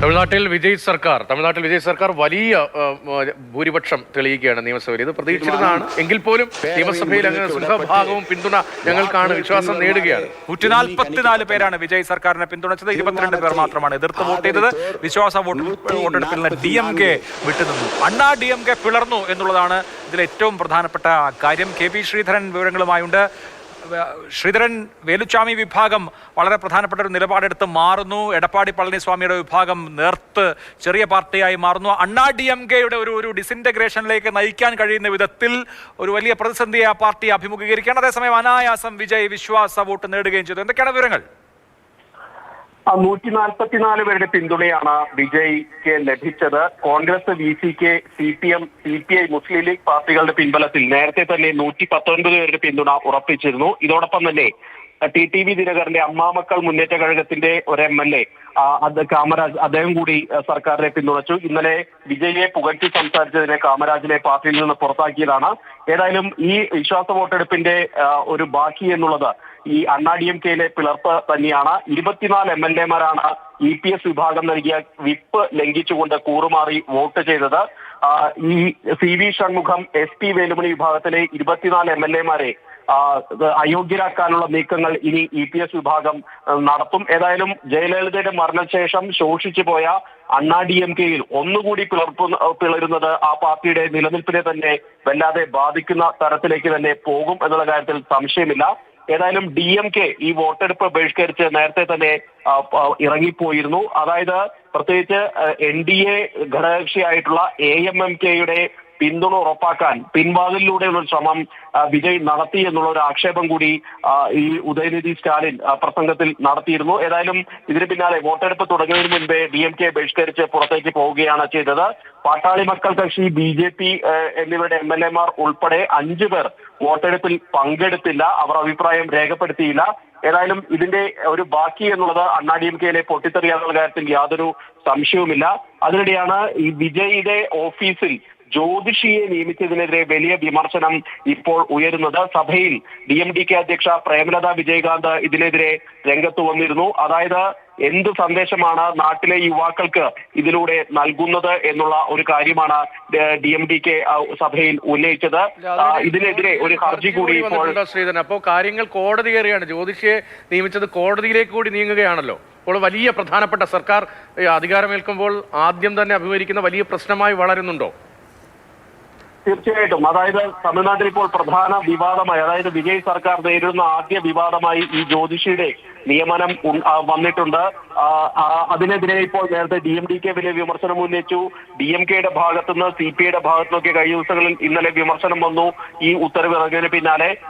തമിഴ്നാട്ടിൽ വിജയ് സർക്കാർ വലിയ ഭൂരിപക്ഷം തെളിയിക്കുകയാണ് നിയമസഭയിൽ. ഇത് പ്രതീക്ഷിച്ചതാണ് എങ്കിൽ പോലും നിയമസഭയിൽ അങ്ങനെ സിംഹഭാഗവും പിന്തുണ ഞങ്ങൾക്കാണ് വിശ്വാസം നേടുകയാണ്. 144 പേരാണ് വിജയ് സർക്കാരിനെ പിന്തുണച്ചത്. 22 പേർ മാത്രമാണ് എതിർത്ത് വോട്ട് ചെയ്തത്. വിശ്വാസ വോട്ടെടുപ്പിൽ നിന്ന് DMK വിട്ടുനിന്നു. അണ്ണാ DMK പിളർന്നു എന്നുള്ളതാണ് ഇതിൽ ഏറ്റവും പ്രധാനപ്പെട്ട കാര്യം. KP ശ്രീധരൻ വിവരങ്ങളുമായുണ്ട്. ശ്രീധരൻ, വേലുച്ചാമി വിഭാഗം വളരെ പ്രധാനപ്പെട്ട ഒരു നിലപാടെടുത്ത് മാറുന്നു. എടപ്പാടി പളനിസ്വാമിയുടെ വിഭാഗം നേർത്ത് ചെറിയ പാർട്ടിയായി മാറുന്നു. അണ്ണാ DMKയുടെ ഒരു ഡിസിൻറ്റഗ്രേഷനിലേക്ക് നയിക്കാൻ കഴിയുന്ന വിധത്തിൽ ഒരു വലിയ പ്രതിസന്ധിയെ ആ പാർട്ടി അഭിമുഖീകരിക്കുകയാണ്. അതേസമയം അനായാസം വിജയ് വിശ്വാസ വോട്ട് നേടുകയും ചെയ്തു. എന്തൊക്കെയാണ് വിവരങ്ങൾ? 144 പേരുടെ പിന്തുണയാണ് വിജയ്ക്ക് ലഭിച്ചത്. കോൺഗ്രസ്, VCK, CPM, CPI, മുസ്ലിം ലീഗ് പാർട്ടികളുടെ പിൻബലത്തിൽ നേരത്തെ തന്നെ 119 പേരുടെ പിന്തുണ ഉറപ്പിച്ചിരുന്നു. ഇതോടൊപ്പം തന്നെ TTV ദിനകരന്റെ അമ്മാമക്കൾ മുന്നേറ്റ കഴകത്തിന്റെ ഒരു MLA കാമരാജ്, അദ്ദേഹം കൂടി സർക്കാരിനെ പിന്തുണച്ചു. ഇന്നലെ വിജയെ പുകഴ്ത്തി സംസാരിച്ചതിനെ കാമരാജിനെ പാർട്ടിയിൽ നിന്ന് പുറത്താക്കിയതാണ്. ഏതായാലും ഈ വിശ്വാസ വോട്ടെടുപ്പിന്റെ ഒരു ബാക്കി എന്നുള്ളത് ഈ അണ്ണാ DMKയിലെ പിളർപ്പ് തന്നെയാണ്. 24 MLA-മാരാണ് EPS വിഭാഗം നൽകിയ വിപ്പ് ലംഘിച്ചുകൊണ്ട് കൂറുമാറി വോട്ട് ചെയ്തത്. ഈ CV ഷൺമുഖം, SP വേലുമണി വിഭാഗത്തിലെ 24 MLA-മാരെ അയോഗ്യരാക്കാനുള്ള നീക്കങ്ങൾ ഇനി EPS വിഭാഗം നടത്തും. ഏതായാലും ജയലളിതയുടെ മരണശേഷം ശോഷിച്ചു പോയ അണ്ണാ DMKയിൽ ഒന്നുകൂടി പിളരുന്നത് ആ പാർട്ടിയുടെ നിലനിൽപ്പിനെ തന്നെ വല്ലാതെ ബാധിക്കുന്ന തരത്തിലേക്ക് തന്നെ പോകും എന്നുള്ള കാര്യത്തിൽ സംശയമില്ല. ഏതായാലും DMK ഈ വോട്ടെടുപ്പ് ബഹിഷ്കരിച്ച് നേരത്തെ തന്നെ ഇറങ്ങിപ്പോയിരുന്നു. അതായത് പ്രത്യേകിച്ച് NDA ഘടകകക്ഷിയായിട്ടുള്ള AMMKയുടെ പിന്തുണ ഉറപ്പാക്കാൻ പിൻവാതിലൂടെയുള്ള ഒരു ശ്രമം വിജയ് നടത്തി എന്നുള്ള ഒരു ആക്ഷേപം കൂടി ഈ ഉദയനിധി സ്റ്റാലിൻ പ്രസംഗത്തിൽ നടത്തിയിരുന്നു. ഏതായാലും ഇതിന് പിന്നാലെ വോട്ടെടുപ്പ് തുടങ്ങുന്നതിന് മുൻപേ DMK ബഹിഷ്കരിച്ച് പുറത്തേക്ക് പോവുകയാണ് ചെയ്തത്. പാട്ടാളി മക്കൾ കക്ഷി, BJP എന്നിവരുടെ MLA-മാർ ഉൾപ്പെടെ 5 പേർ വോട്ടെടുപ്പിൽ പങ്കെടുത്തില്ല. അവർ അഭിപ്രായം രേഖപ്പെടുത്തിയില്ല. ഏതായാലും ഇതിന്റെ ഒരു ബാക്കി എന്നുള്ളത് അണ്ണാ DMKയിലെ പൊട്ടിത്തെറിയാനുള്ള കാര്യത്തിൽ യാതൊരു സംശയവുമില്ല. അതിനിടെയാണ് ഈ വിജയിയുടെ ഓഫീസിൽ ജ്യോതിഷിയെ നിയമിച്ചതിനെതിരെ വലിയ വിമർശനം ഇപ്പോൾ ഉയരുന്നത്. സഭയിൽ DMDK അധ്യക്ഷ പ്രേമലത വിജയകാന്ത് ഇതിനെതിരെ രംഗത്ത് വന്നിരുന്നു. അതായത് എന്ത് സന്ദേശമാണ് നാട്ടിലെ യുവാക്കൾക്ക് ഇതിലൂടെ നൽകുന്നത് എന്നുള്ള ഒരു കാര്യമാണ് DMDK സഭയിൽ ഉന്നയിച്ചത്. ഇതിനെതിരെ ഒരു ഹർജി കൂടി ഇപ്പോൾ ശ്രീധരൻ, അപ്പോൾ കാര്യങ്ങൾ കോടതി കയറിയാണ്. ജ്യോതിഷിയെ നിയമിച്ചത് കോടതിയിലേക്ക് കൂടി നീങ്ങുകയാണല്ലോ. അപ്പോൾ വലിയ പ്രധാനപ്പെട്ട സർക്കാർ അധികാരമേൽക്കുമ്പോൾ ആദ്യം തന്നെ അഭിമുഖീകരിക്കുന്ന വലിയ പ്രശ്നമായി വളരുന്നുണ്ടോ? തീർച്ചയായിട്ടും. അതായത് തമിഴ്നാട്ടിൽ ഇപ്പോൾ പ്രധാന വിവാദമായി, അതായത് വിജയ് സർക്കാർ നേരിടുന്ന ആദ്യ വിവാദമായി ഈ ജ്യോതിഷിയുടെ നിയമനം വന്നിട്ടുണ്ട്. അതിനെതിരെ ഇപ്പോൾ നേരത്തെ DMDK വലിയ വിമർശനം ഉന്നയിച്ചു. DMKയുടെ ഭാഗത്തുനിന്ന് CPIയുടെ ഭാഗത്തുനിന്നൊക്കെ കഴിഞ്ഞ ദിവസങ്ങളിൽ ഇന്നലെ വിമർശനം വന്നു ഈ ഉത്തരവ് ഇറങ്ങിയതിന് പിന്നാലെ.